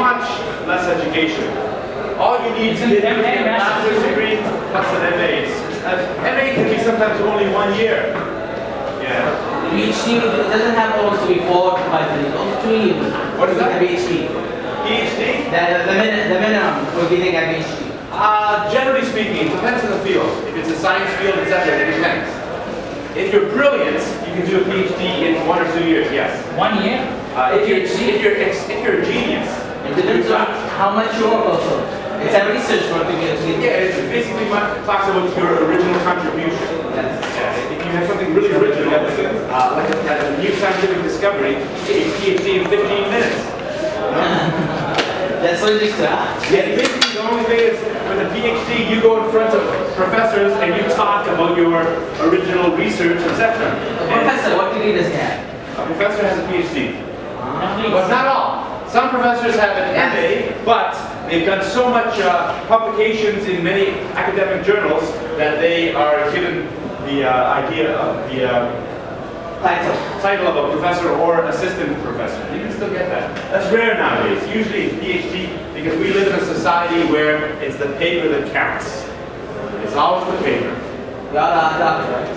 much less education. All you need to get is a master's degree plus an MA. MA can be sometimes only 1 year. Yeah. PhD doesn't have also to be 4 to 5 years, also 2 years. What is that? PhD. PhD? The minimum would be like a PhD. Generally speaking, it depends on the field. If it's a science field, etc., it depends. If you're brilliant, you can do a PhD in 1 or 2 years. Yes. 1 year? If you're a genius, it depends on how much you work also. It's a research work to get. Yeah, it's basically talks about your original contribution. Yes. Yeah, if you have something really original, like a new scientific discovery, you get a PhD in 15 minutes. That's what it is. Yeah, basically the only thing is, with a PhD, you go in front of professors and you talk about your original research, etc. Professor, what degree does he have? A professor has a PhD. But not all. Some professors have an MA, but they've done so much publications in many academic journals that they are given the idea of the title of a professor or assistant professor. You can still get that. That's rare nowadays. Usually it's PhD because we live in a society where it's the paper that counts. It's always the paper. You're a doctor, right?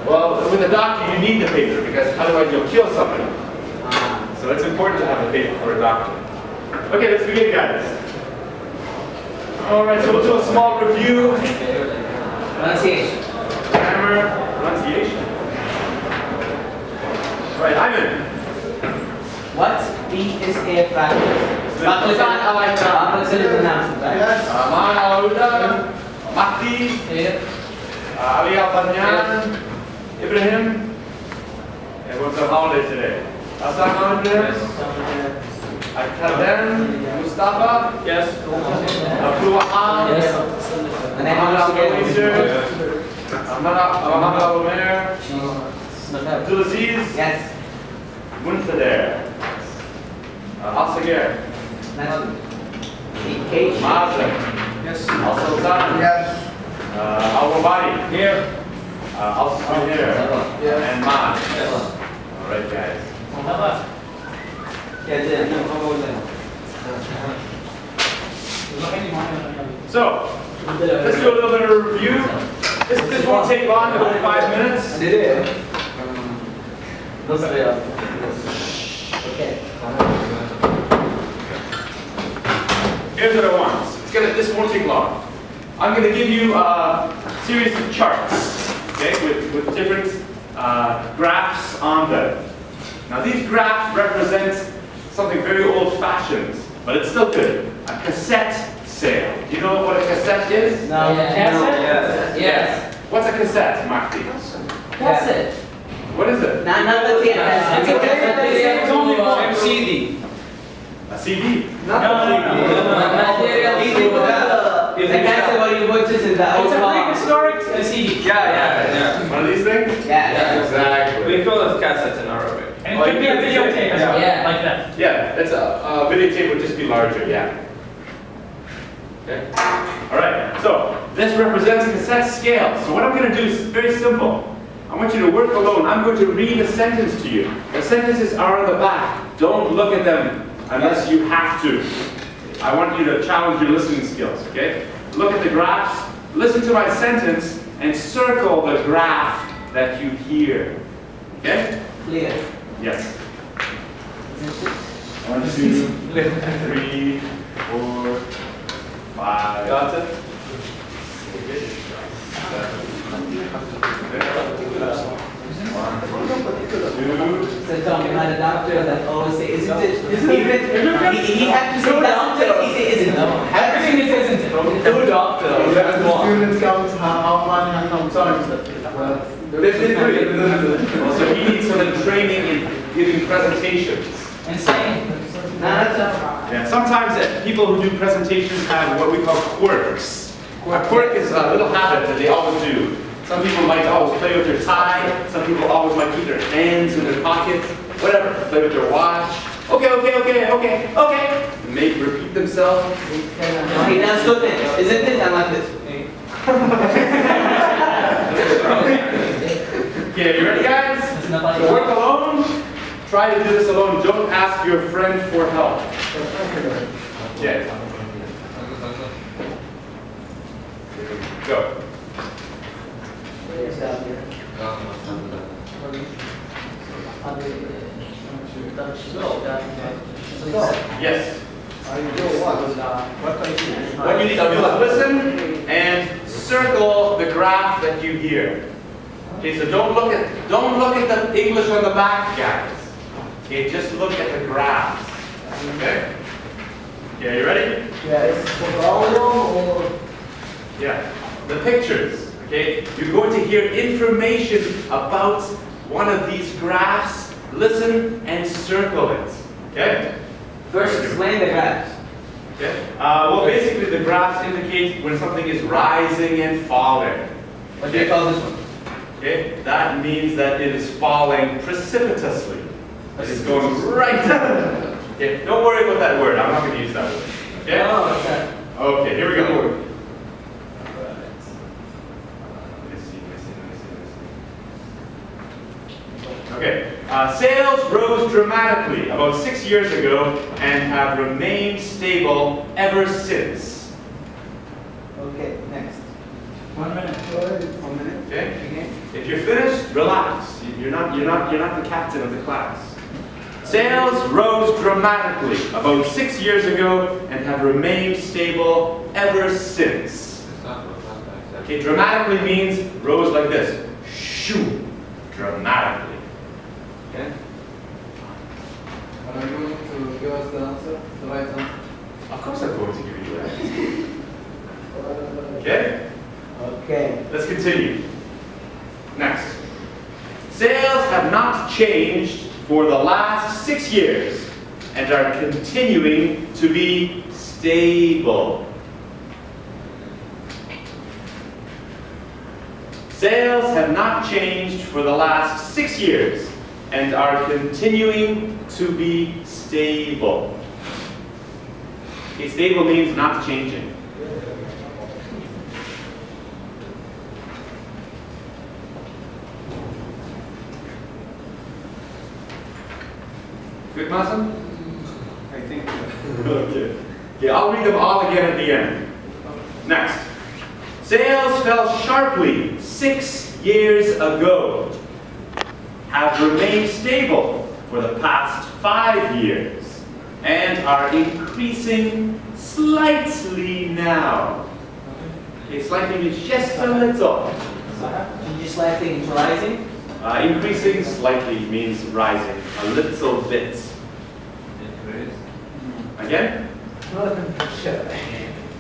Well, with a doctor you need the paper because otherwise you'll kill somebody. So it's important to have a paper for a doctor. Okay, let's begin, guys. Alright, so we'll do a small review. Pronunciation. Grammar, pronunciation. Right, Ivan. What is a practice? I like that. Yes. Auda, Mati, Ali Albanyan, Ibrahim. Everyone's on holiday today. Assam Akaden, Mustafa. Yes. Abdul Wahab. Yes. Muhammad Al-Umair. Abdul Aziz. Yes. Muntader. Al-Sagir. Mazak. Yes. Al-Sultan. Yes. Al-Wabadi. Here. Al-Sumir. Yes. And Man. Yes. Alright, guys. So, let's do a little bit of a review. This won't take long, about 5 minutes. Okay. Here's what I want. This won't take long. I'm going to give you a series of charts, okay, with different graphs on them. Now these graphs represent something very old-fashioned, but it's still good. A cassette sale. Do you know what a cassette is? No. Yes. Yes. What's a cassette, Marty? Cassette. What is it? Not the tape. It's only one. CD. A CD? No. The cassette what you put in the It's a prehistoric CD. Yeah. One of these things? Yeah. Exactly. We call it cassettes in Arabic. And it could be a videotape as well, Yeah. like that. Yeah, it's a videotape would just be larger, yeah. Okay. Alright, so this represents cassette scale. So what I'm going to do is very simple. I want you to work alone. I'm going to read a sentence to you. The sentences are on the back. Don't look at them unless you have to. I want you to challenge your listening skills, okay? Look at the graphs, listen to my sentence, and circle the graph that you hear. Okay? Clear. Yes. 1, 2, 3, 4, 5. Got it? So Tom, you had a doctor that always say, isn't it? He had to say doctor, he say, isn't it? Everything is isn't it? Two doctors. Students comes how many times? So he needs some training in giving presentations. Insane. Yeah, sometimes people who do presentations have what we call quirks. A quirk is a little habit that they always do. Some people might always play with their tie. Some people always might keep their hands in their pockets. Whatever. Play with their watch. Okay. And maybe repeat themselves. He does two things, isn't it? I like this. Okay, you ready, guys? So work alone. try to do this alone. Don't ask your friend for help. Yeah. Go. Yes. What you need to do is listen and circle the graph that you hear. Okay, so don't look at the English on the back, guys. Okay, just look at the graphs. Okay? Okay, are you ready? Yes. For volume or Yeah. The pictures. Okay? You're going to hear information about one of these graphs. Listen and circle it. Okay? First, explain the graphs. Okay? Well, basically the graphs indicate when something is rising and falling. What do you call this one? Okay? That means that it is falling precipitously. It is going right down. Okay? Don't worry about that word. I'm not going to use that word. Okay? Oh, what's that? Okay, here we go. Okay, sales rose dramatically about 6 years ago and have remained stable ever since. Okay, next. 1 minute. 1 minute. Okay? Again. If you're finished, relax. You're not the captain of the class. Sales rose dramatically about 6 years ago and have remained stable ever since. Okay, dramatically means rose like this. Shoo. Dramatically. Okay? are you going to give us the answer? The right answer? Of course I'm going to give you that. Okay? Okay. Let's continue. Next. Sales have not changed for the last 6 years and are continuing to be stable. Sales have not changed for the last 6 years and are continuing to be stable. Okay, stable means not changing. Good, Masan? I think. Okay. Yeah, I'll read them all again at the end. Next. Sales fell sharply 6 years ago, have remained stable for the past 5 years, and are increasing slightly now. Okay, slightly means just a little. Did you slightly into rising? Increasing slightly means rising, a little bit. Again?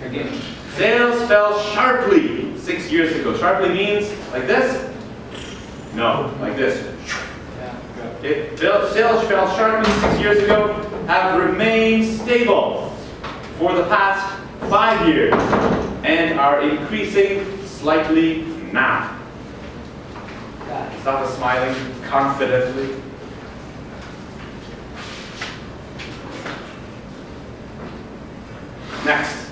Again. Sales fell sharply 6 years ago. Sharply means like this? No, like this. Okay. Sales fell sharply 6 years ago, have remained stable for the past 5 years, and are increasing slightly now. Stop smiling confidently. Next.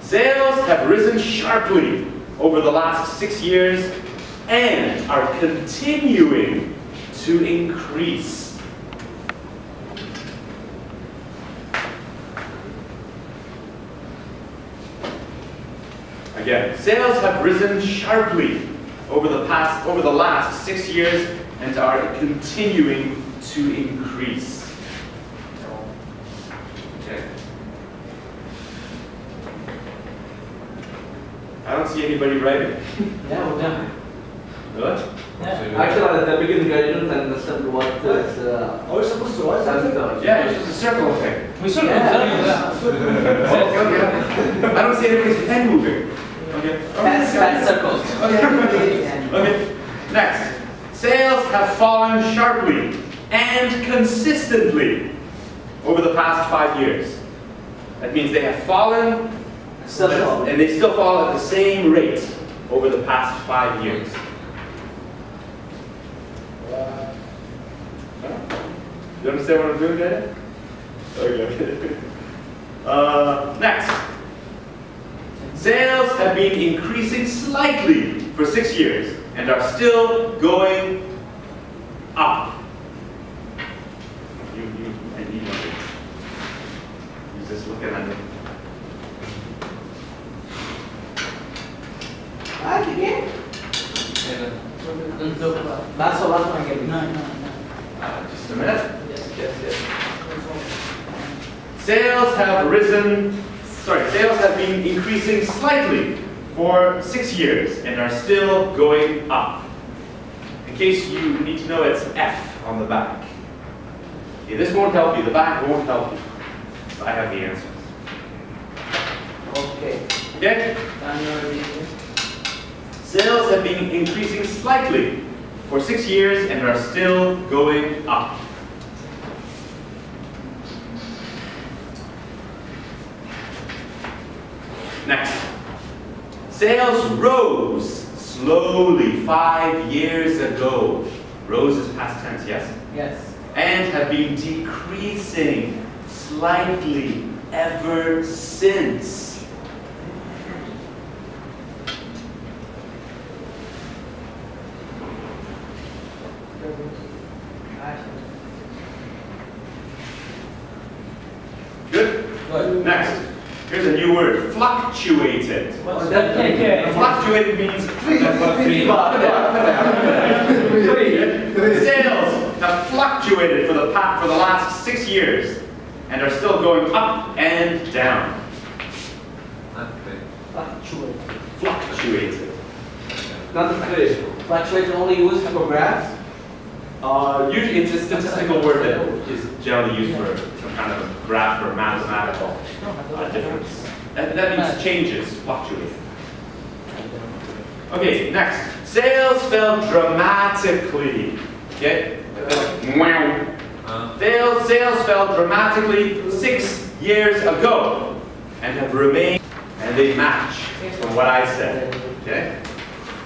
Sales have risen sharply over the last 6 years and are continuing to increase. Again, sales have risen sharply over the last 6 years and are continuing to increase. Okay. I don't see anybody writing. Yeah, we're done. What? Actually, at the beginning, I didn't understand what is. Are we supposed to write something? Yeah, it's just a circle thing. We should have done that. Okay. I don't see anybody's pen moving. Okay. Fast circles. Okay. Next. Sales have fallen sharply and consistently over the past 5 years. That means they have fallen and they still fall at the same rate over the past 5 years. You understand what I'm doing, Dad? Okay. Next. Sales have been increasing slightly for 6 years and are still going up. just looking at it. Again? Last one again. No. Just a minute. Yes. Sales have been increasing slightly for 6 years and are still going up. In case you need to know, it's F on the back. Okay, this won't help you, the back won't help you. So I have the answers. Okay. Okay? Sales have been increasing slightly for 6 years and are still going up. Next. Sales rose slowly 5 years ago. Rose is past tense, yes? Yes. And have been decreasing slightly ever since. Good? Good. Next. Here's a new word, fluctuated. Fluctuated means sales have fluctuated for the last 6 years and are still going up and down. Fluctuated. Fluctuate only used for graphs? Usually it's a statistical word that is generally used for some kind of a graph or mathematical difference. That means changes, fluctuate. Okay, next. Sales fell dramatically. Okay? Sales fell dramatically 6 years ago and have remained, and they match from what I said. Okay?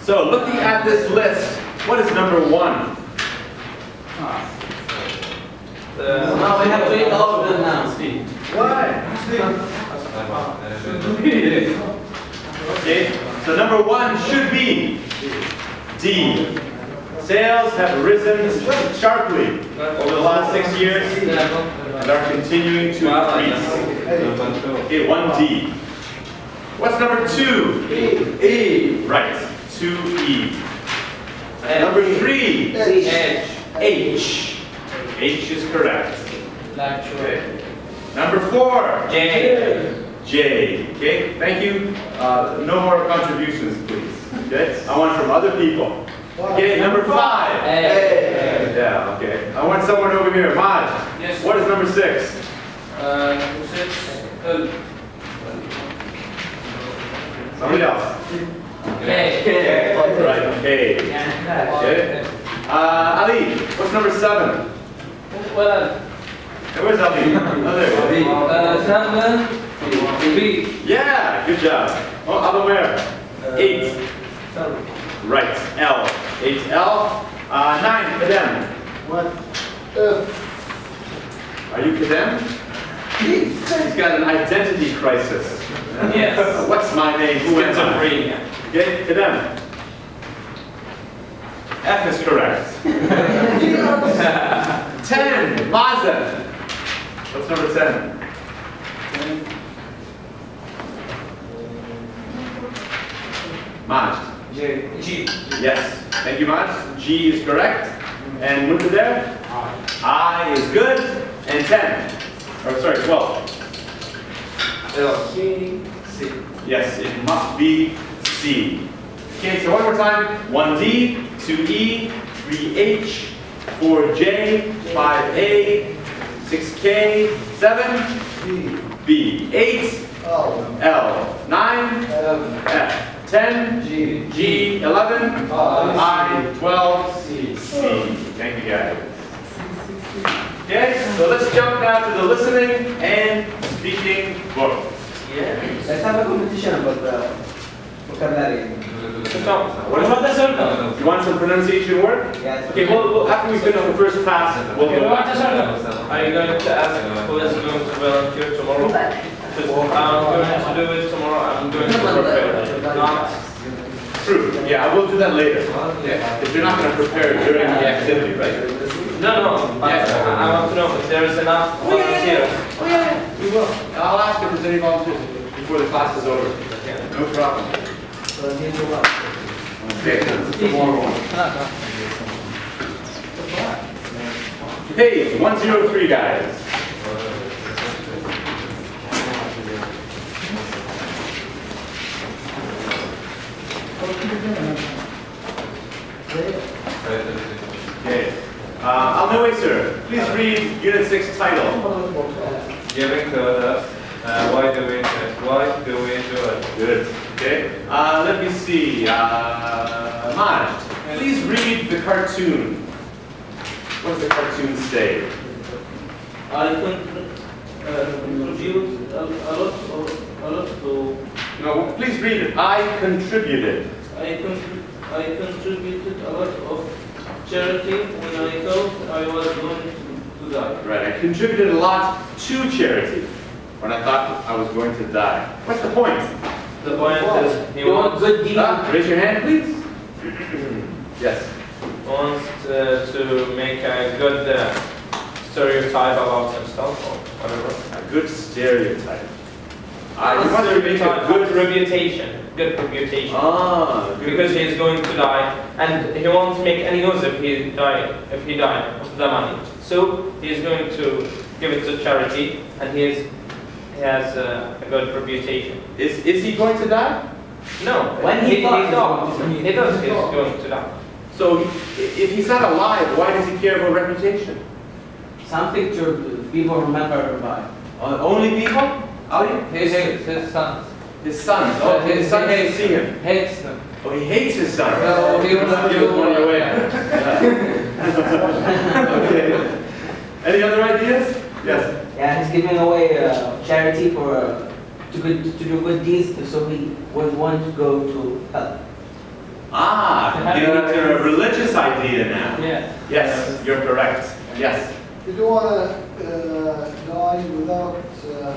So looking at this list, what is number 1? Now we have to read all of them now. Why? Okay, so number 1 should be D. Sales have risen sharply over the last 6 years and are continuing to increase. Okay, 1D. What's number 2? E. Right, 2E. Number 3? H. H is correct. Okay. Number 4? J. Okay, thank you. No more contributions, please. Okay, I want from other people. Okay, number 5. Yeah, okay. I want someone over here. Maj. Yes. What is number 6? Somebody else. Right, okay. Okay. Ali, what's number 7? Hey, where's Ali? Oh, there. Yeah, good job. Oh, other where? 8. Right, L. 8L. 9, Kadem. What? Are you Kadem? He's got an identity crisis. Yes. What's my name? Who am I? Okay, Kadem. F is correct. 10, Mazen. What's number 10? Maj. G. Yes. Thank you, Maj. G is correct. And Muntader? I is good. And 10. Oh, sorry, 12. C. Yes, it must be C. Okay, so one more time. 1D, 2E, 3H, 4J, 5A, 6K, 7, B, 8, L, 9, F, 10, G, 11, I, 12, C. Thank you, guys. Okay, so let's jump now to the listening and speaking book. Let's have a competition about the vocabulary. What about the circle? You want some pronunciation work? Yes. Okay, well, after we finish the first class, we'll go back. Are you going to ask who is going to volunteer tomorrow? Because I'm going to do it tomorrow. I'm going to prepare. Not True. Yeah, I will do that later. Yeah, because you're not going to prepare during the activity, right? no. But I want to know if there is enough volunteers. We will. I'll class is over. No problem. Okay. Page 103, guys. Okay. On the way, sir. Please read Unit 6 title. Giving to others. Why do we do it? Good. Okay. Let me see. Maj, please read the cartoon. What does the cartoon say? I contribute a lot to. No, please read it. I contributed. I contributed a lot of charity when I thought I was going to die. Right. I contributed a lot to charity when I thought I was going to die. What's the point? The point is he You want wants, good deed? Raise your hand, please. Yes. wants to make a good stereotype about himself or whatever. A good stereotype. He I wants want to to make a good reputation. Good reputation. Ah, good. Because he's going to die, and he won't make any use if he died of the money. So he's going to give it to charity, and he has a good reputation. Is he going to die? No, When he thought he does. He's going to die. So if he's not alive, why does he care about reputation? Something to people remember by. Only people? Ali? His sons. His sons. Oh, his son hates see him. Hates them. Oh, he hates his son. No, he was money away. Okay. Any other ideas? Yes. Yeah, he's giving away charity for to do good deeds, so he would want to go to hell. Ah, giving it to a religious idea now. Yeah. Yes, you're correct. Yes. You don't want to die without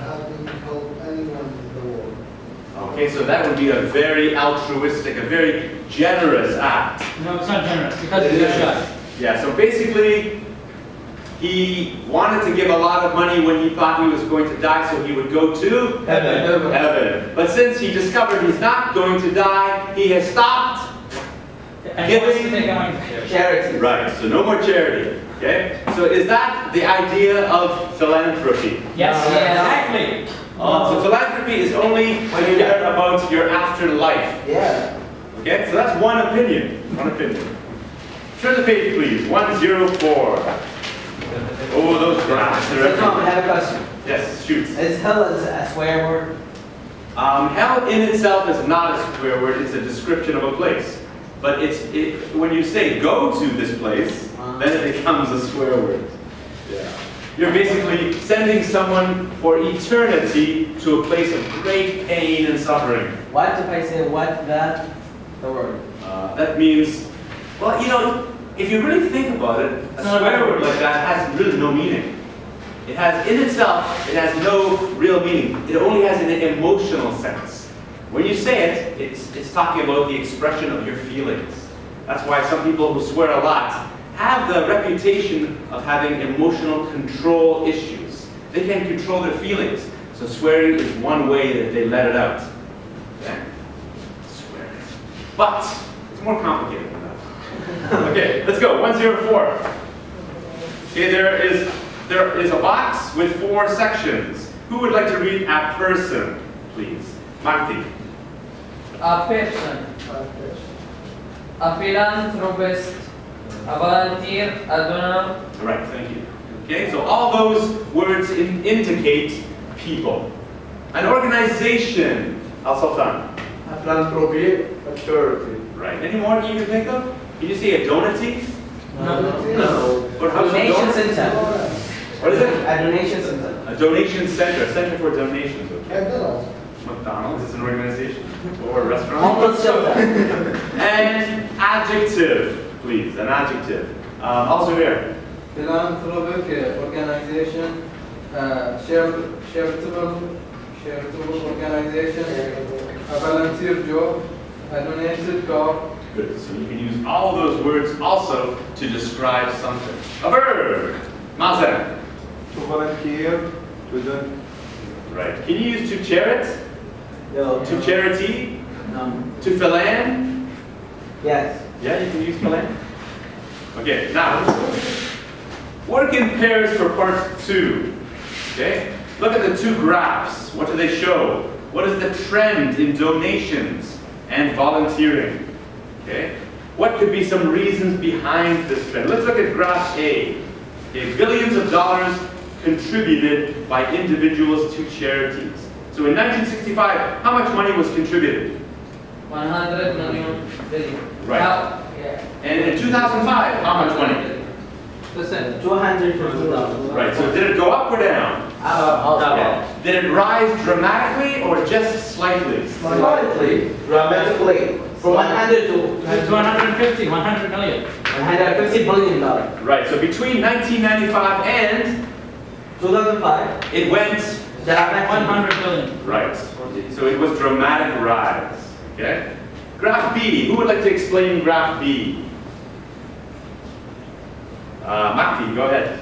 having helped anyone in the world. Okay, so that would be a very altruistic, a very generous act. No, it's not generous because he's a guy. Yeah, so basically, he wanted to give a lot of money when he thought he was going to die, so he would go to heaven. But since he discovered he's not going to die, he has stopped And he wants to giving. take money. Charity. Right, so no more charity. Okay? So is that the idea of philanthropy? Yes, No. exactly. So philanthropy is only when you care about your afterlife. Yeah. Okay, so that's one opinion. One opinion. Turn the page, please. 104. Oh, those graphs. So Tom, I have a question. Yes, shoot. Is hell a swear word? Hell in itself is not a swear word. It's a description of a place. But when you say go to this place, then it becomes a swear word. Yeah. You're basically sending someone for eternity to a place of great pain and suffering. What if I say what that the word? That means, well, you know, if you really think about it, a swear word like that has really no meaning. It has, in itself, it has no real meaning. It only has an emotional sense. When you say it, it's talking about the expression of your feelings. That's why some people who swear a lot have the reputation of having emotional control issues. They can't control their feelings. So swearing is one way that they let it out. Okay? Swearing. But it's more complicated than that. Okay, let's go. 104. Okay, there is a box with 4 sections. Who would like to read a person, please? Marty. A person, a philanthropist, a volunteer, a donor. All right, thank you. Okay, so all those words indicate people. An organization. Al-Sultan. A philanthropy, a charity. Right. Any more you can think of? Can you say a donatee? No. Or how's a Donation donor? center. What is it? A donation center. A donation center. A center for donations. Okay. McDonald's. McDonald's is an organization or a restaurant. Homeless shelter. An adjective, please. An adjective. Also here. Philanthropic organization, charitable organization, a volunteer job, a donated car. Good. So you can use all those words also to describe something. A verb. Mazen. To volunteer, to do. Right. Can you use to charit? No. To charity? No. To philan? Yes. Yeah, you can use philan. Okay, now, work in pairs for part 2. Okay? Look at the two graphs. What do they show? What is the trend in donations and volunteering? Okay? What could be some reasons behind this trend? Let's look at graph A. Okay, billions of dollars contributed by individuals to charities. So in 1965, how much money was contributed? 100 million billion. Right. Yeah. And in 2005, how much money? Percent. $250. Right, so did it go up or down? Up. Did it rise dramatically or just slightly? Dramatically. Dramatically. From 100 to 250, 100 million. $150 billion. Right, so between 1995 and 2005. it went, 100 billion. right, so it was dramatic rise, okay? Graph B, who would like to explain graph B? Makti, go ahead.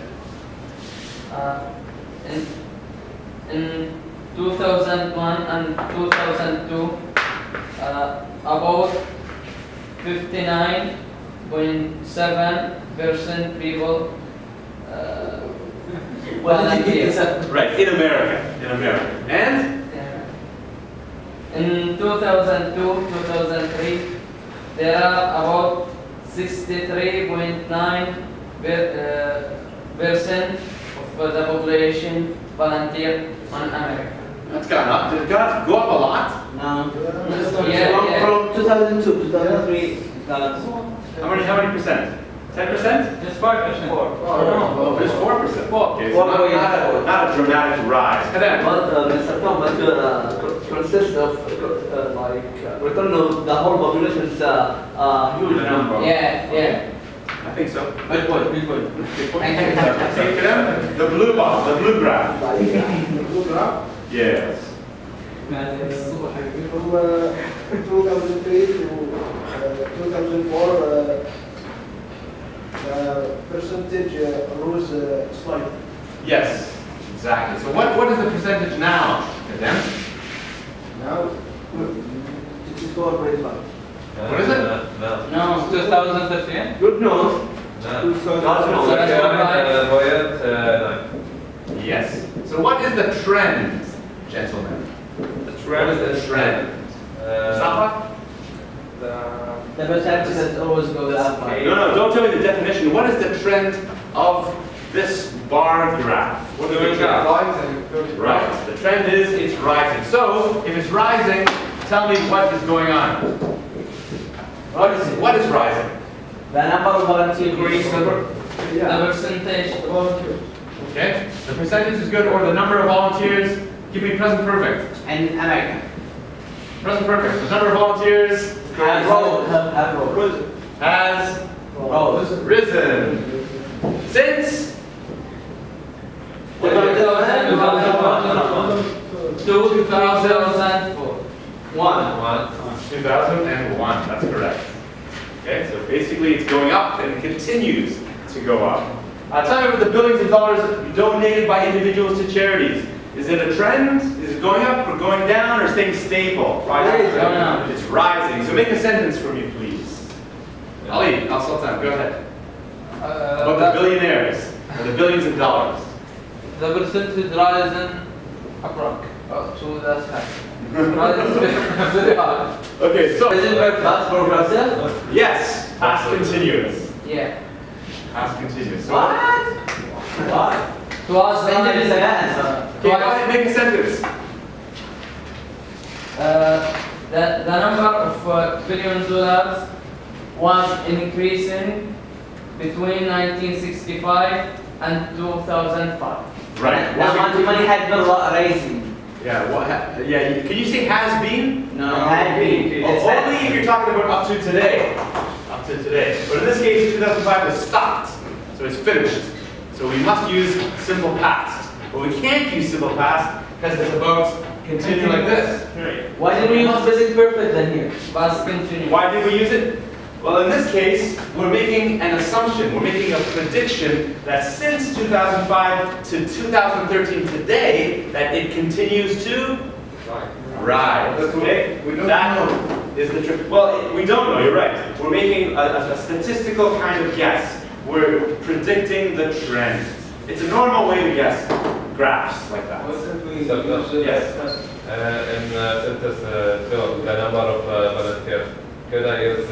In 2001 and 2002, about 59.7% people volunteer. Right, in America, And? In 2002, 2003, there are about 63.9% of the population volunteer on America. That's gone up. Did it go up a lot? No. Yeah. From 2002 to 2003. How many percent? 10%? Just 5%. Oh, just 4%. Okay, so Four. not a dramatic rise. Kadam. Mr. Tom, but consists of return of the whole population is a huge number. Yeah. I think so. Good point. Good point. Okay, Kadam. The blue box, the blue graph. Yes. From 2003 to 2004, the percentage rose slightly. Yes, exactly. So what is the percentage now, Kadam? Now, 64.5. What is it? No, 2013. Good news. Yes. So what is the trend, gentlemen? What is the trend? Mustafa? The percentage always goes up. No, don't tell me the definition. What is the trend of this bar graph? What is the trend? Right. The trend is it's rising. So if it's rising, tell me what is going on. What is rising? The number of volunteers increase. The percentage. Okay. The percentage is good, or the number of volunteers. Give me present perfect. And America. Present perfect. The number of volunteers has risen since 2001. That's correct. Okay, so basically it's going up and it continues to go up. Tell me about the billions of dollars donated by individuals to charities. Is it a trend? Is it going up or going down or staying stable? Rising. It's rising. So make a sentence for me, please. Ali, Al-Sultan, go ahead. About the billionaires, or the billions of dollars. The percentage rising abroad to the sky. Very hard. Okay, so Is it past progressive? yes, past continuous. Yeah. Past continuous. So What? Twas Sentence is an rising. answer. okay, go ahead, make a sentence. The number of billion dollars was increasing between 1965 and 2005. Right. The money had been rising. Yeah. Can you say has been? No, had been. Only if you're talking about up to today. Up to today. But in this case, 2005 is stopped. So it's finished. So we must use simple past. But we can't use simple past because it's about continue like this. Why did we use present perfect then here? Was continuing. Why did we use it? Well, in this case, we're making an assumption. We're making a prediction that since 2005 to 2013 today, that it continues to Right. Okay. We don't That know. is the truth. Well, we don't know. You're right. We're making a statistical kind of guess. We're predicting the trend. It's a normal way to guess graphs like that. Yes. In sentence 2, the number of volunteers. Could I use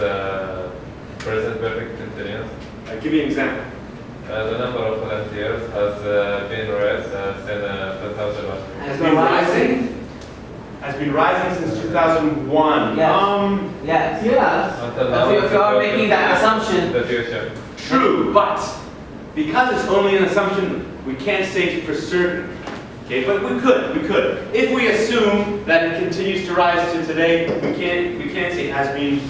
present perfect continuous? Give me an example. The number of volunteers has been raised since 2001. Has been rising? Has been rising since 2001. Yes. Until now, If you are making that assumption. The future. True, but because it's only an assumption, we can't say for certain. Okay, but we could. If we assume that it continues to rise to today, we can't say it has been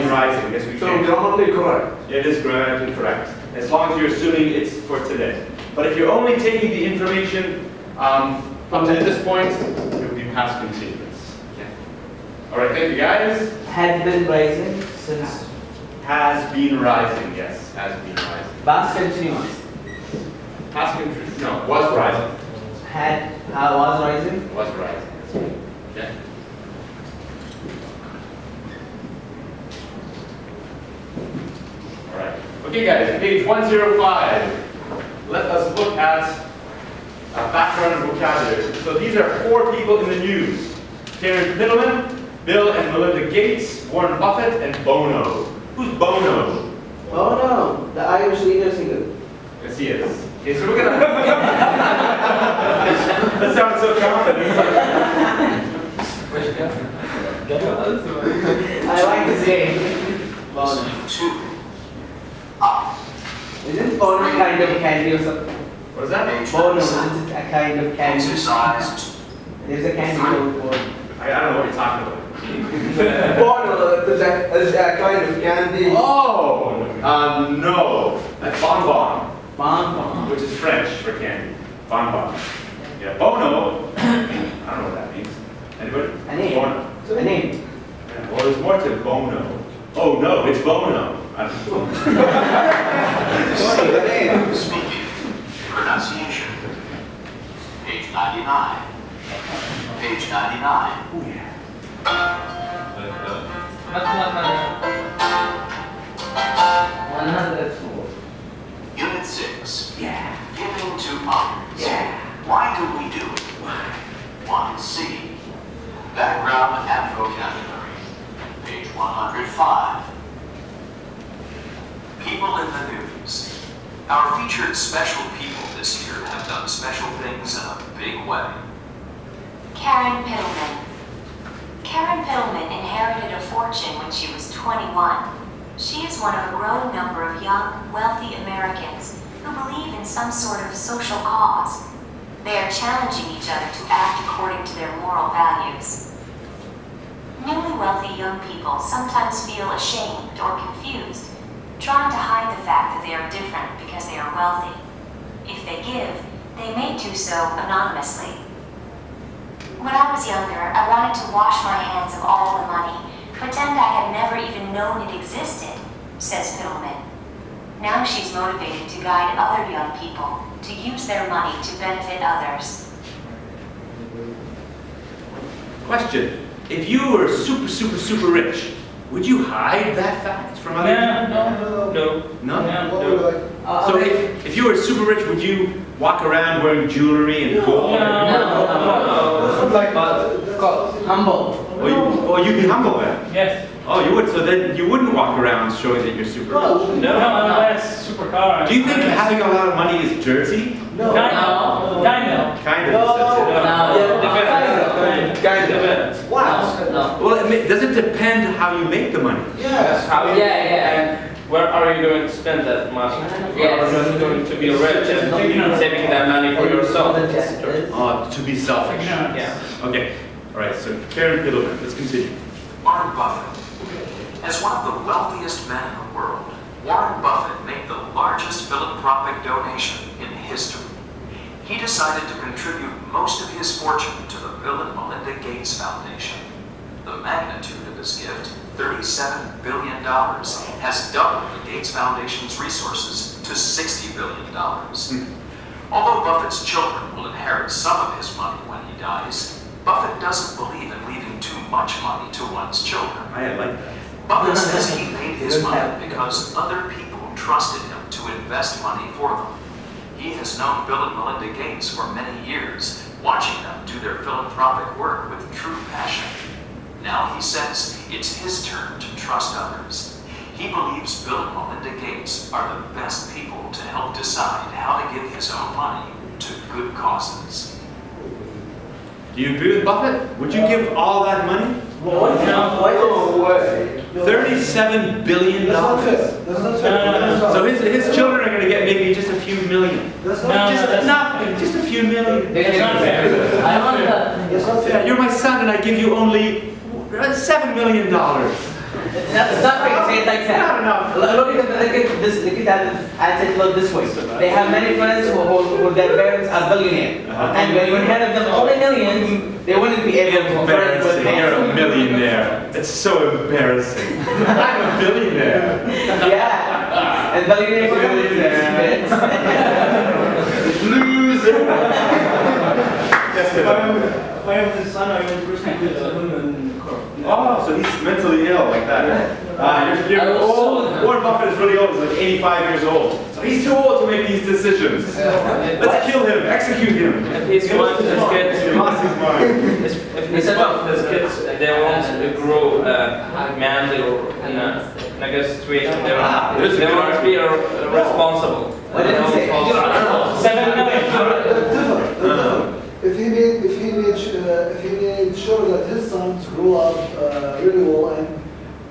rising. Yes, we So can. grammatically correct. It is grammatically correct, as long as you're assuming it's for today. But if you're only taking the information up to this point, it would be past continuous. Okay. All right, thank you guys. Had been rising since Has been rising, yes, has been rising. past continuous. Past continuous, no, was rising. Was rising. Was rising. Okay. All right. Okay, guys, page 105. Let us look at background and vocabulary. So these are 4 people in the news: Karen Piddleman, Bill and Melinda Gates, Warren Buffett, and Bono. Who's Bono? Oh no, the Irish leader singer. Yes, he is. Okay, so we're gonna. That sounds so confident. I like to say Bono. Isn't Bono kind of candy or something? What is that? Bono, isn't it a kind of candy? There's a candy called Bono. I don't know what you're talking about. Bono is a kind of candy. Oh, no. That's bonbon, Bonbon. which is French for candy. Bonbon. Yeah, Bono. I don't know what that means. Anybody? A name. Bono. A name. Yeah, well, there's more to Bono. Oh no, it's Bono. I don't know. Bono, the name. Speaking. Pronunciation. Page 99. Page 99. Oh yeah. $104. Unit 6. Yeah. Giving to others. Yeah. Why do we do it? 1C. Background and vocabulary. Page 105. People in the news. Our featured special people this year have done special things in a big way. Karen Piddleman. Karen Piddleman inherited a fortune when she was 21. She is one of a growing number of young, wealthy Americans who believe in some sort of social cause. They are challenging each other to act according to their moral values. Newly wealthy young people sometimes feel ashamed or confused, trying to hide the fact that they are different because they are wealthy. If they give, they may do so anonymously. When I was younger, I wanted to wash my hands of all the money, pretend I had never even known it existed, says Piddleman. Now she's motivated to guide other young people to use their money to benefit others. Question. If you were super rich, would you hide that fact from other people? No? What would I? So if you were super rich, would you walk around wearing jewelry and gold? Like Humble. Or you'd be humble then? Yes. Oh, you would. So then you wouldn't walk around showing that you're super rich. No, unless supercar. Do you think having a lot of money is dirty? No. Kind of. Kind of. Kind of. What? No. Well, does it depend how you make the money? Yes. Yeah. Where are you going to spend that money? You are just going to be rich and saving that money for yourself. To be selfish. Yeah. Okay. All right. So Karen Piddleman. Let's continue. Warren Buffett. As one of the wealthiest men in the world, Warren Buffett made the largest philanthropic donation in history. He decided to contribute most of his fortune to the Bill and Melinda Gates Foundation. The magnitude of his gift, $37 billion, has doubled the Gates Foundation's resources to $60 billion. Although Buffett's children will inherit some of his money when he dies, Buffett doesn't believe in leaving too much money to one's children. I like that. Buffett says he made his money because other people trusted him to invest money for them. He has known Bill and Melinda Gates for many years, watching them do their philanthropic work with true passion. Now he says it's his turn to trust others. He believes Bill and Melinda Gates are the best people to help decide how to give his own money to good causes. Do you agree with Buffett? Would you give all that money? No way. $37 billion. That's not fair. That's not fair. So his children are going to get maybe just a few million. That's not Just nothing, just a few million. It's not fair. I want that. That's not Yeah, fair. you're my son and I give you only $7 million. It's not fair to say it like that. Not enough. Look at this. Look at that. I'll take a look this way. They have many friends who their parents are billionaires, and when you inherit them only millions, they wouldn't be able to afford what they You're have. a millionaire. It's so embarrassing. I'm a billionaire. Yeah, and billionaires are millionaires. Loser. Yes, If I have this son, I will personally put him in court. Oh, so he's mentally ill like that. You're I will old. sue him. Warren Buffett is really old. He's like 85 years old. So he's too old to make these decisions. Let's kill him. Execute him. If he's want his kids, He lost his mind. if he's want his kids, they want to grow manly or in a good situation. They want to be responsible. What did he say? 7 million. That's different. If he made sure that his sons grow up really well and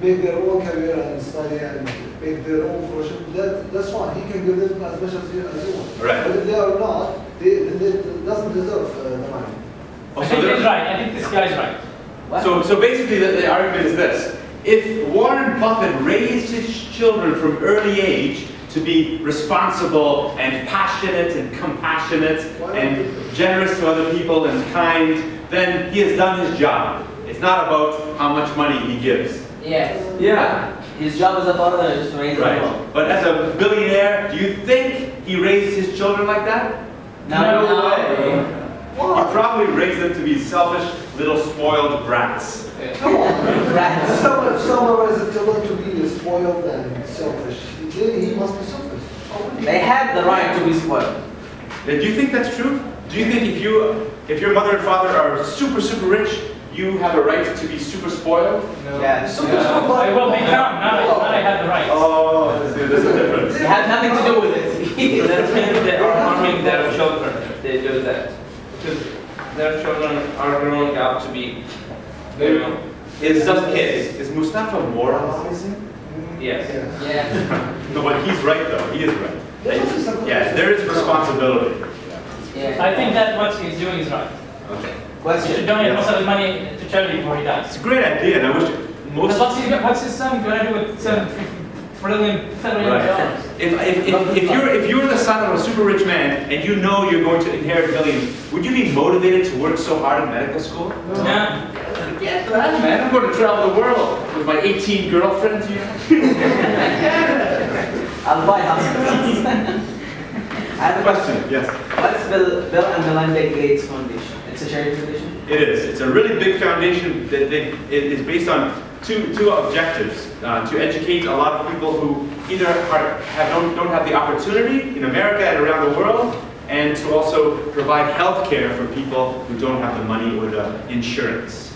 make their own career and study and make their own fortune, that's fine. He can give them as much as he wants. Right. But if they are not, they doesn't deserve the money. I think he's right. I think this guy's right. So basically the argument is this. If Warren Buffett raised his children from early age to be responsible and passionate and compassionate and generous to other people and kind, then he has done his job. It's not about how much money he gives. Yes. Yeah. His job as a father is to raise them well. Right. But as a billionaire, do you think he raised his children like that? No way. He probably raised them to be selfish, little spoiled brats. Come on. Right. If someone raises children to be spoiled and selfish, then he must be selfish. They have the right to be spoiled. Do you think that's true? Do you think if your mother and father are super rich, you have a right to be super spoiled? No. Yeah. I will become. Now I have the right. Oh, there's a difference. It has nothing to do with it. So that means they are harming their children if they do that. Because their children are growing up to be, you know, it's just kids. Is Mustafa moralizing? Yes. Yeah. No, but he's right though. He is right. Yeah, there is responsibility. Yeah. I think that what he's doing is right. Okay. He should donate most of his money to charity before he dies. It's a great idea, and I wish most. Because what's his son going to do with $7 trillion? Right. If you're the son of a super rich man and you know you're going to inherit billions, would you be motivated to work so hard in medical school? Yeah. Yeah, glad, man. I'm going to travel the world with my 18 girlfriends. I'll buy hospitals. I have a question. Yes. What's Bill and Melinda Gates Foundation? It's a charity foundation? It is. It's a really big foundation that it is based on two objectives. To educate a lot of people who either don't have the opportunity in America and around the world, and to also provide health care for people who don't have the money or the insurance.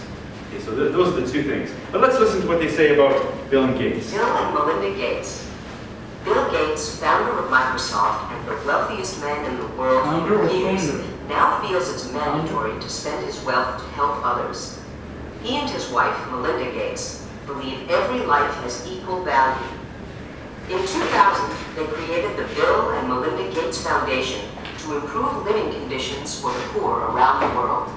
Okay, so those are the two things. But let's listen to what they say about Bill and Gates. Bill and Melinda Gates. Bill Gates, founder of Microsoft and the wealthiest man in the world for years, now feels it's mandatory to spend his wealth to help others. He and his wife, Melinda Gates, believe every life has equal value. In 2000, they created the Bill and Melinda Gates Foundation to improve living conditions for the poor around the world.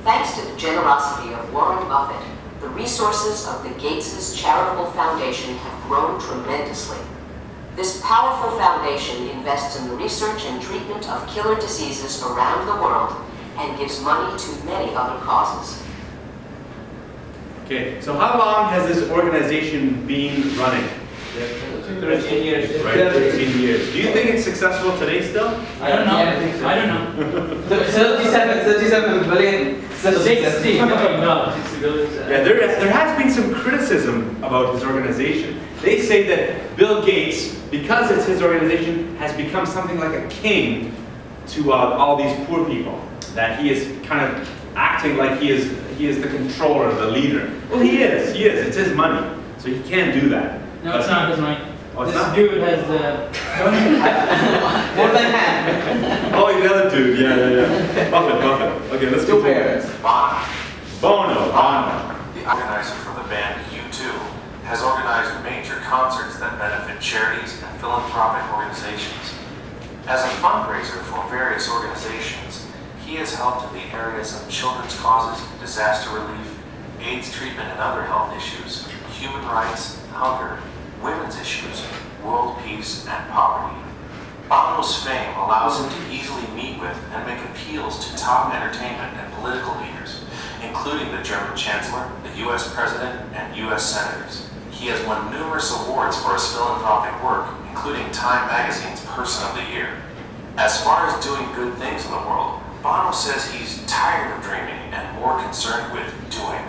Thanks to the generosity of Warren Buffett, the resources of the Gates' charitable foundation have grown tremendously. This powerful foundation invests in the research and treatment of killer diseases around the world and gives money to many other causes. Okay, so how long has this organization been running? 13 years. Right, 13 years. Do you think it's successful today still? I don't know. Yeah, I think so. I don't know. 37 billion. 60 million dollars. Yeah, there has been some criticism about his organization. They say that Bill Gates, because it's his organization, has become something like a king to all these poor people. That he is kind of acting like he is the controller, the leader. Well, he is. It's his money, so he can't do that. No, it's not his money. Oh, it's This not? dude has More than half. Oh, the other dude. Yeah. Buffett. Okay, let's Two continue. parents. Bono. The organizer for the band U2 has organized major concerts that benefit charities and philanthropic organizations. As a fundraiser for various organizations, he has helped in the areas of children's causes, disaster relief, AIDS treatment and other health issues, human rights, hunger, women's issues, world peace, and poverty. Bono's fame allows him to easily meet with and make appeals to top entertainment and political leaders, including the German Chancellor, the U.S. President, and U.S. Senators. He has won numerous awards for his philanthropic work, including Time Magazine's Person of the Year. As far as doing good things in the world, Bono says he's tired of dreaming and more concerned with doing.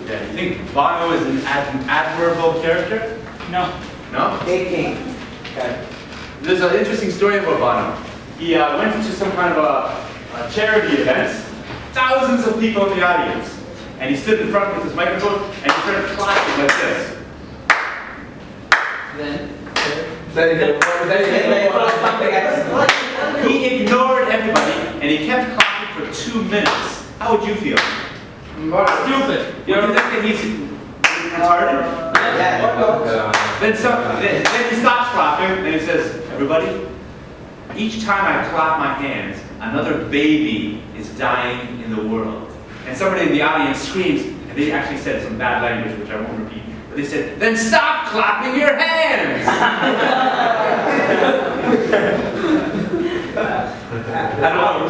Yeah, you think Bono is an admirable character? no. No? King. Okay. There's an interesting story about Bono. He went to some kind of a charity event, thousands of people in the audience, and he stood in front with his microphone and he started clapping like this. He ignored everybody and he kept clapping for 2 minutes. How would you feel? Stupid. You don't think that he's retarded? Then he stops clapping and he says, everybody, each time I clap my hands, another baby is dying in the world. And somebody in the audience screams, and they actually said some bad language, which I won't repeat, but they said, then stop clapping your hands! I don't know.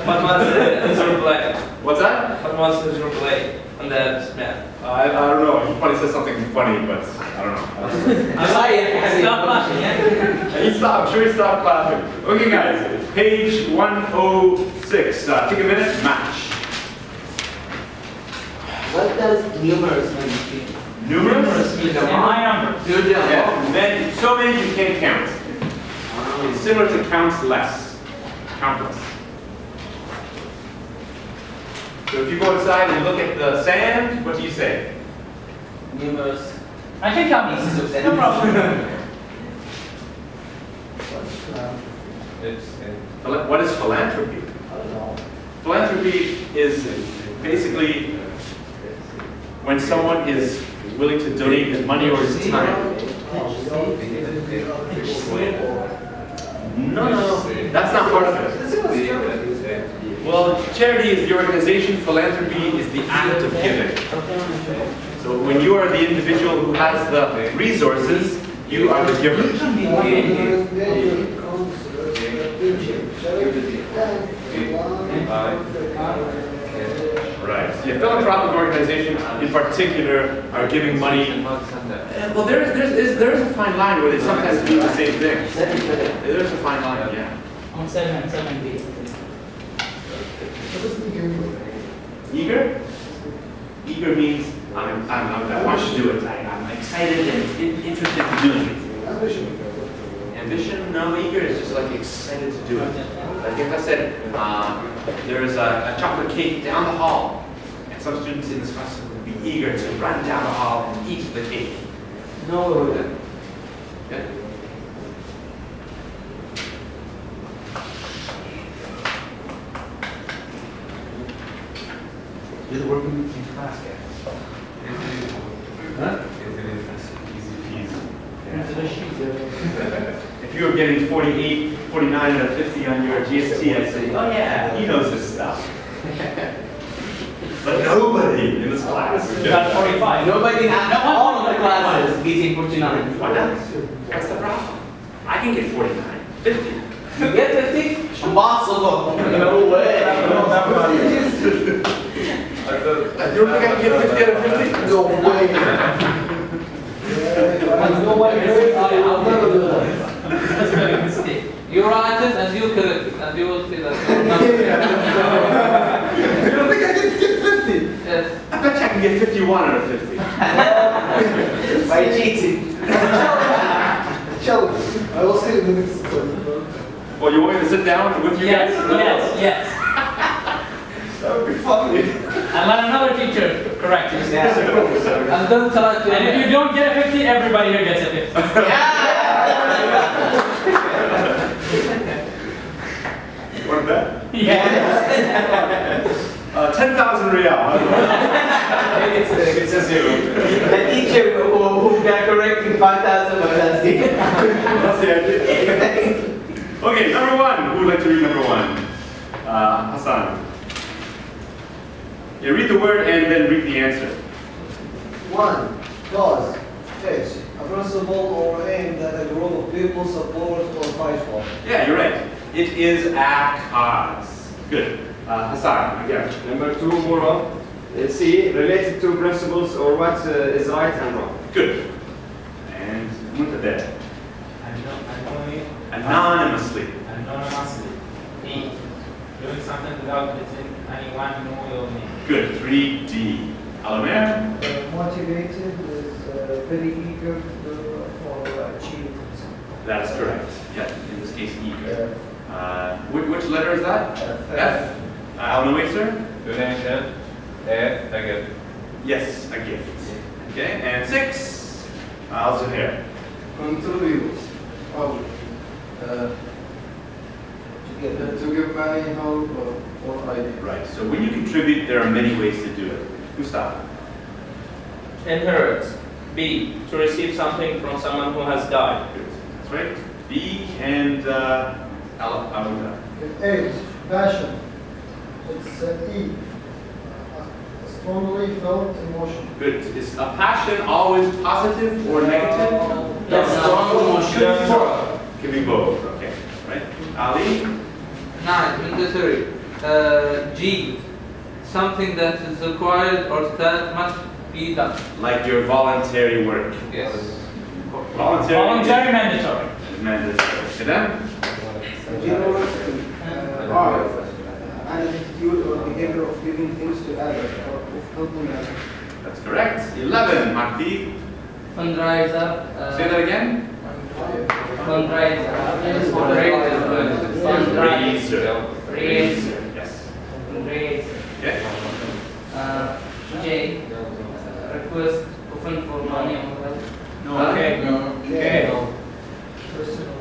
What was his reply? What's that? What was his reply on that man? I don't know. He probably said something funny, but I don't know. I'm sorry. Stop laughing, yeah? I'm sure he stopped clapping. Okay, guys, page 106. Take a minute, match. What does numerous mean? Numerous? It's a high number. Yeah, so many you can't count. It's similar to countless. Countless. So if you go outside and look at the sand, what do you say? Numerous. I can count pieces of sand. No problem. What is philanthropy? Philanthropy is basically when someone is willing to donate his money or his time. No, that's not part of it. Well, charity is the organization, philanthropy is the act of giving. So when you are the individual who has the resources, you are the giver. Right. Yeah, philanthropic organizations in particular are giving money. Well, there is a fine line where they sometimes do the same thing. There's a fine line, yeah. On 7B. Eager? Eager means I want to do it. I'm excited and interested in doing it. Ambition? No, eager is just like excited to do it. Like if I said there is a chocolate cake down the hall, and some students in this class would be eager to run down the hall and eat the cake. No. Yeah. You're the working in class, guys. Huh? Easy peasy. If you were getting 48, 49 out of 50 on your GST, I'd say, oh yeah, he knows this stuff. But nobody in this class. Got 45. Nobody, all of the classes getting 49. Why not? What's the problem? I can get 49, 50. You get 50? Impossible. No way. You don't think I can get 50 out of 50? No way. I'll never do that. That's a mistake. You write it and you correct it, and you will see that. You don't think I can get 50? Yes. I bet you I can get 51 out of 50. By cheating. Challenge. I will see you in the next one. Well, you want me to sit down with you Yes, guys? yes. That would be funny. And let another teacher correct you. And don't try to. And if you don't get a 50, everybody here gets a 50. Want that? Yeah. 10,000 real. It's a zero. The teacher who got corrected 5,000 was asking. That's the idea. Okay, number one. Who would like to read number one? Hassan. Yeah, read the word and then read the answer. 1. Cause. H. A principle or aim that a group of people support or fight for. Yeah, you're right. It is a cause. Good. Hassan, again. Number 2, moral. C, related to principles or what is right and wrong. Good. And Muntader. Anonymously. Anonymously. D, doing something without letting anyone know your name. Good. 3D. Alamer? Motivated is very eager to or achieve something. That is correct. Yeah, in this case, eager. Which letter is that? F. Alanoy, sir? Donation. A gift. Yes, a gift. Okay, and 6. Al-Zuhair. Contribute. Oh. To give money, help, or idea. Right, so when you contribute, there are many ways to do it. Gustav. Inherit. B, to receive something from someone who has died. Good. That's right. B and Al-Awda. 8. Passion. It's E. A strongly felt emotion. Good. Is a passion always positive or negative? Yes, strong emotion. Can be both. Okay. Right. Ali. 9. Mandatory. G. Something that is required or that must be done. Like your voluntary work. Yes. Voluntary mandatory. Mandatory. Kedem? An attitude or behavior of giving things to others or of helping others. That's correct. 11. Marti. Fundraiser. Say that again. Fundraiser. Raiser. Yes. Fundraiser. Okay. J. Request often for money or help. No. Okay. Okay.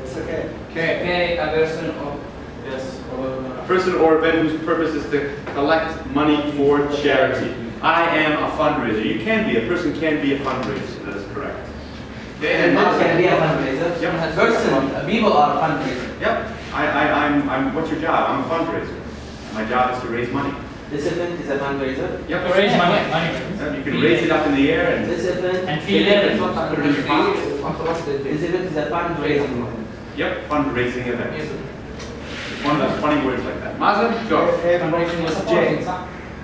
It's okay. Okay, a person of. Yes. A person or event whose purpose is to collect money for charity. I am a fundraiser. You can be. A person can be a fundraiser. That is correct. Okay. And that can be a fundraiser. Yep. Person, people are fundraisers. Yep. I'm. What's your job? I'm a fundraiser. My job is to raise money. This event is a fundraiser. Yep. To raise money. You can raise it up in the air and This event, And feel it. put it in your pocket. this event is a fundraising event. Yep. Fundraising event. It's one of those funny words like that. Mazen, go. Fundraising is J.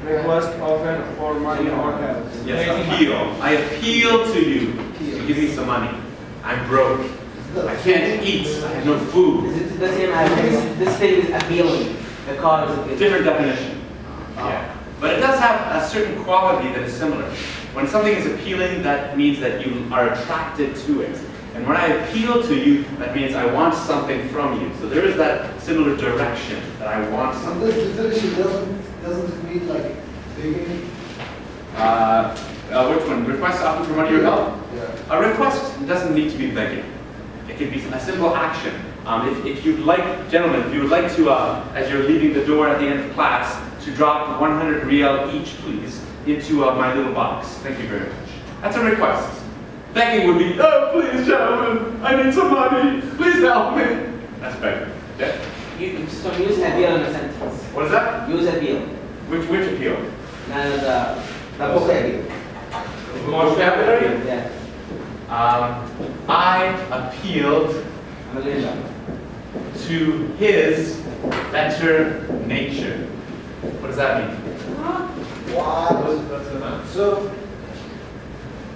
Request often for money or help. Yes. Appeal. I appeal to you to give me some money. I'm broke. I can't eat. I have no food. Is it the same as this thing is appealing? The car is appealing. Different definition. Yeah. But it does have a certain quality that is similar. When something is appealing, that means that you are attracted to it. And when I appeal to you, that means I want something from you. So there is that similar direction that I want And something. this definition doesn't mean like begging. Which one? Request often for money or help? Yeah. A request doesn't need to be begging. It can be a simple action. If you'd like, gentlemen, if you would like to, as you're leaving the door at the end of class, to drop 100 real each, please, into my little box. Thank you very much. That's a request. Begging would be, oh, please, gentlemen, I need some money. Please help me. That's begging. Okay? So use appeal in a sentence. What is that? Use appeal. Which appeal? No, the vocabulary. Vocabulary? Yeah. I appealed to his better nature. What does that mean? What? So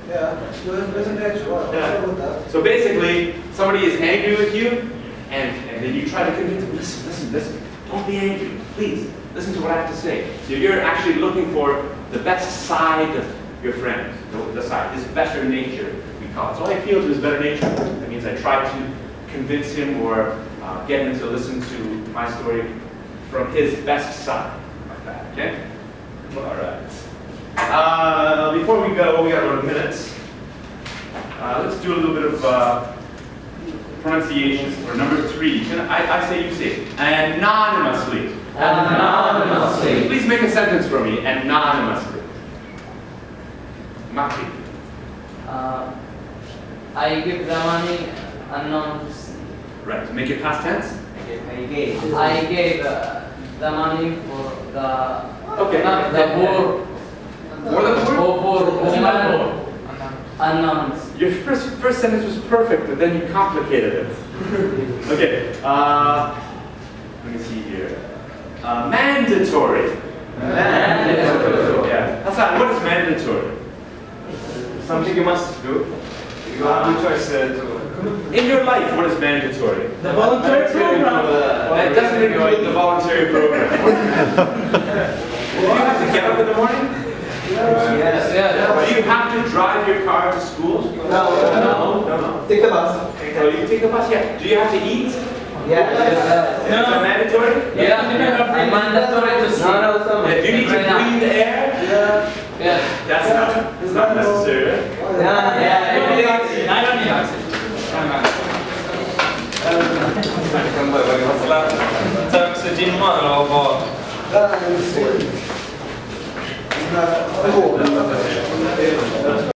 Yeah, so it's better nature, right? Yeah. With that. So basically, somebody is angry with you, and then you try to convince them, listen, don't be angry, please, listen to what I have to say. So you're actually looking for the best side of your friend, the side, his better nature, we call it. So I appeal to his better nature. That means I try to convince him or get him to listen to my story from his best side, like that, okay? All right. Before we go, we got about minutes. Let's do a little bit of pronunciations for number 3. I say, you say, anonymously. Anonymously. Please make a sentence for me, anonymously. Maki. I give the money anonymously. Right, to make it past tense? I gave the money for the Okay. the poor. For the poor? Poor. Anonymous. Your first sentence was perfect, but then you complicated it. Okay. Let me see here. Mandatory. Mandatory. Yeah. Hassan, what is mandatory? Something you must do. You have no choice to. In your life, what is mandatory? The voluntary program. That doesn't include the voluntary program. Do you have to get up in the morning? Yes. Do you have to drive your car to school? No. Take the bus. Oh, you take the bus? Yeah. Do you have to eat? Yeah. Is that mandatory? Yeah. Mandatory to sleep. Yeah, do you need to clean the air? Yeah. That's not necessary. Right? Ta oxygen ma eller vad? لا،